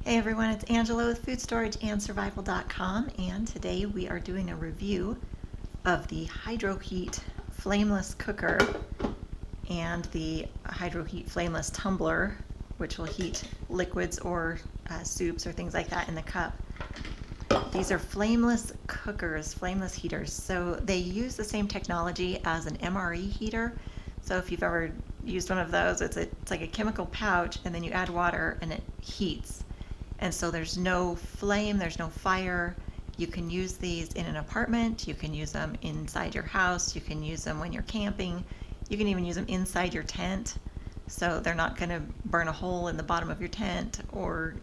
Hey everyone, it's Angela with FoodStorageAndSurvival.com, and today we are doing a review of the HydroHeat Flameless Cooker and the HydroHeat Flameless Tumbler, which will heat liquids or soups or things like that in the cup. These are flameless cookers, flameless heaters, so they use the same technology as an MRE heater. So if you've ever used one of those, it's like a chemical pouch, and then you add water and it heats. And so there's no flame, there's no fire. You can use these in an apartment, you can use them inside your house, you can use them when you're camping, you can even use them inside your tent. So they're not going to burn a hole in the bottom of your tent, or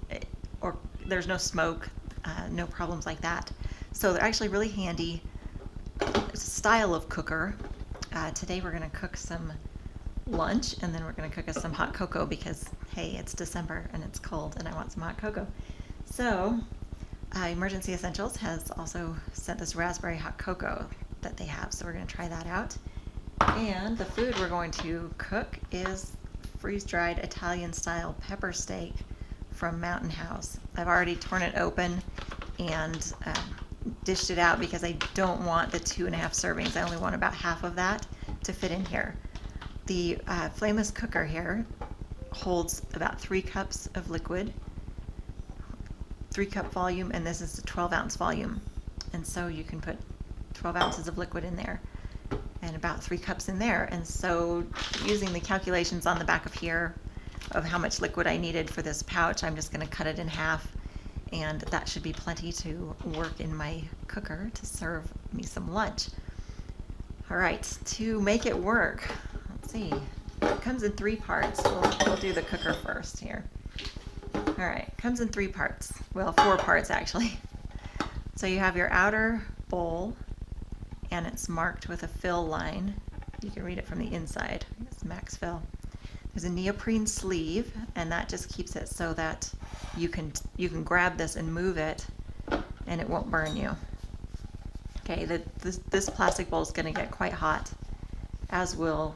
there's no smoke, no problems like that. So they're actually really handy. It's a style of cooker. Today we're going to cook some lunch, and then we're going to cook us some hot cocoa because, hey, it's December and it's cold and I want some hot cocoa. So Emergency Essentials has also sent this raspberry hot cocoa that they have, so we're going to try that out. And the food we're going to cook is freeze-dried Italian style pepper steak from Mountain House. I've already torn it open and dished it out because I don't want the 2.5 servings. I only want about half of that to fit in here. The flameless cooker here holds about 3 cups of liquid, 3-cup volume, and this is a 12-ounce volume. And so you can put 12 ounces of liquid in there and about 3 cups in there. And so using the calculations on the back of here of how much liquid I needed for this pouch, I'm just going to cut it in half, and that should be plenty to work in my cooker to serve me some lunch. All right, to make it work, let's see, it comes in 3 parts. We'll do the cooker first here. All right, it comes in 3 parts. Well, 4 parts actually. So you have your outer bowl, and it's marked with a fill line. You can read it from the inside. It's max fill. There's a neoprene sleeve, and that just keeps it so that you can grab this and move it, and it won't burn you. Okay, this plastic bowl is going to get quite hot, as will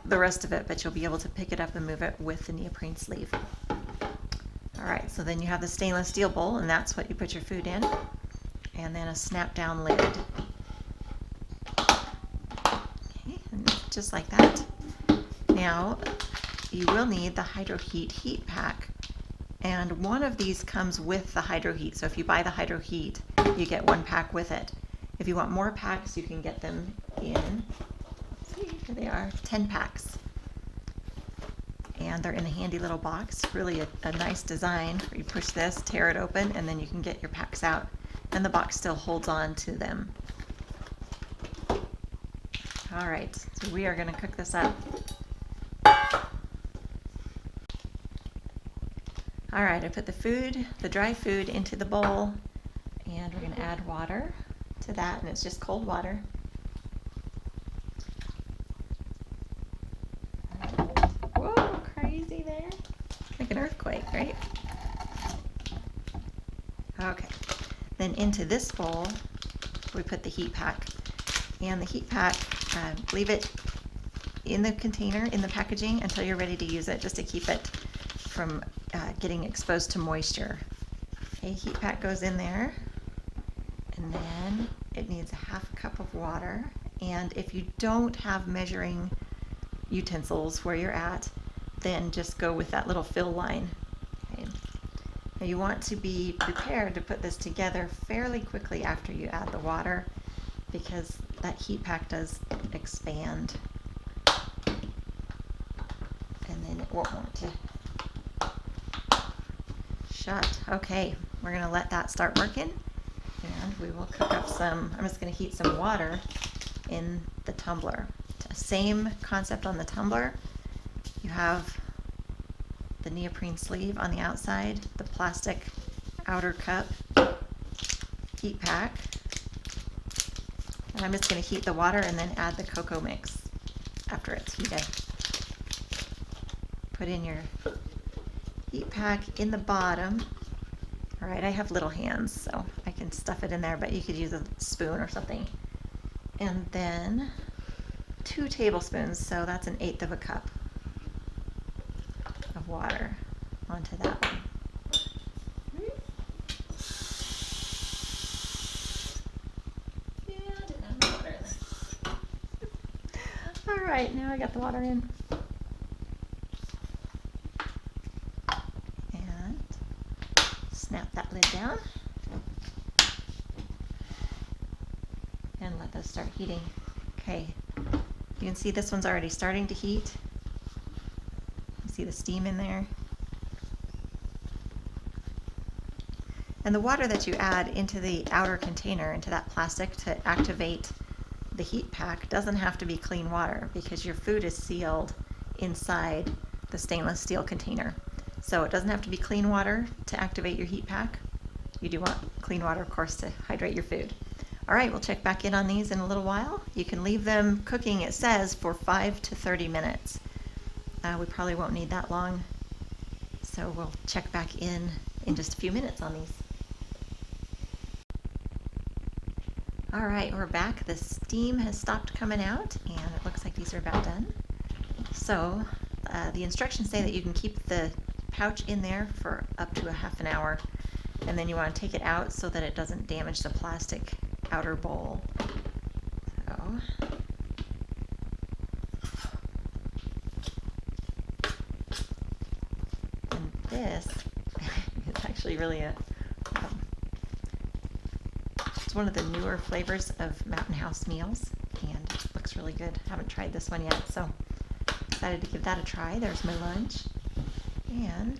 the rest of it, but you'll be able to pick it up and move it with the neoprene sleeve. All right, so then you have the stainless steel bowl, and that's what you put your food in, and then a snap-down lid. Okay, and just like that. Now, you will need the HydroHeat heat pack, and one of these comes with the HydroHeat. So if you buy the HydroHeat, you get 1 pack with it. If you want more packs, you can get them in, let's see, here they are, 10 packs. And they're in a handy little box, really a nice design. You push this, tear it open, and then you can get your packs out. And the box still holds on to them. All right, so we are going to cook this up. All right, I put the dry food into the bowl, and we're going to add water to that, and it's just cold water. Whoa, crazy there. Like an earthquake, right? Okay, then into this bowl, we put the heat pack. And the heat pack, leave it in the container, in the packaging, until you're ready to use it, just to keep it from getting exposed to moisture. Okay, heat pack goes in there, and then it needs a 1/2 cup of water. And if you don't have measuring utensils where you're at, then just go with that little fill line. Okay. Now you want to be prepared to put this together fairly quickly after you add the water, because that heat pack does expand, and then it won't want to shut. Okay, we're going to let that start working, and we will cook up some, I'm just going to heat some water in the tumbler. Same concept on the tumbler. You have the neoprene sleeve on the outside, the plastic outer cup, heat pack, and I'm just going to heat the water and then add the cocoa mix after it's heated. Put in your heat pack in the bottom. All right, I have little hands, so I can stuff it in there, but you could use a spoon or something. And then 2 tablespoons, so that's 1/8 cup of water onto that one. right, now I got the water in. And snap that lid down. And let those start heating. Okay, you can see this one's already starting to heat. You see the steam in there. And the water that you add into the outer container, into that plastic to activate the heat pack, doesn't have to be clean water because your food is sealed inside the stainless steel container. So it doesn't have to be clean water to activate your heat pack. You do want clean water, of course, to hydrate your food. All right, we'll check back in on these in a little while. You can leave them cooking, it says, for 5 to 30 minutes. We probably won't need that long, so we'll check back in just a few minutes on these. All right, we're back. The steam has stopped coming out, and it looks like these are about done. So the instructions say that you can keep the pouch in there for up to a half an hour, and then you want to take it out so that it doesn't damage the plastic outer bowl. So and this is actually really it's one of the newer flavors of Mountain House meals, and it looks really good. Haven't tried this one yet, so excited to give that a try. There's my lunch, and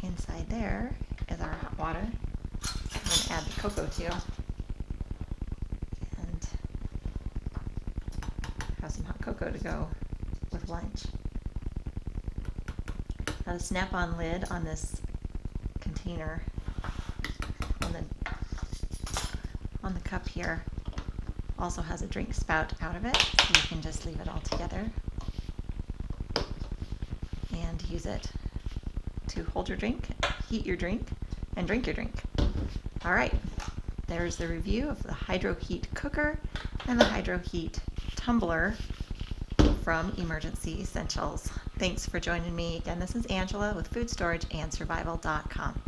inside there is our hot water. I'm going to add the cocoa to, and have some hot cocoa to go with lunch. Now the snap-on lid on this container on the cup here also has a drink spout out of it, so you can just leave it all together and use it to hold your drink, heat your drink, and drink your drink. All right, there's the review of the HydroHeat Cooker and the HydroHeat Tumbler from Emergency Essentials. Thanks for joining me. Again, this is Angela with FoodStorageAndSurvival.com.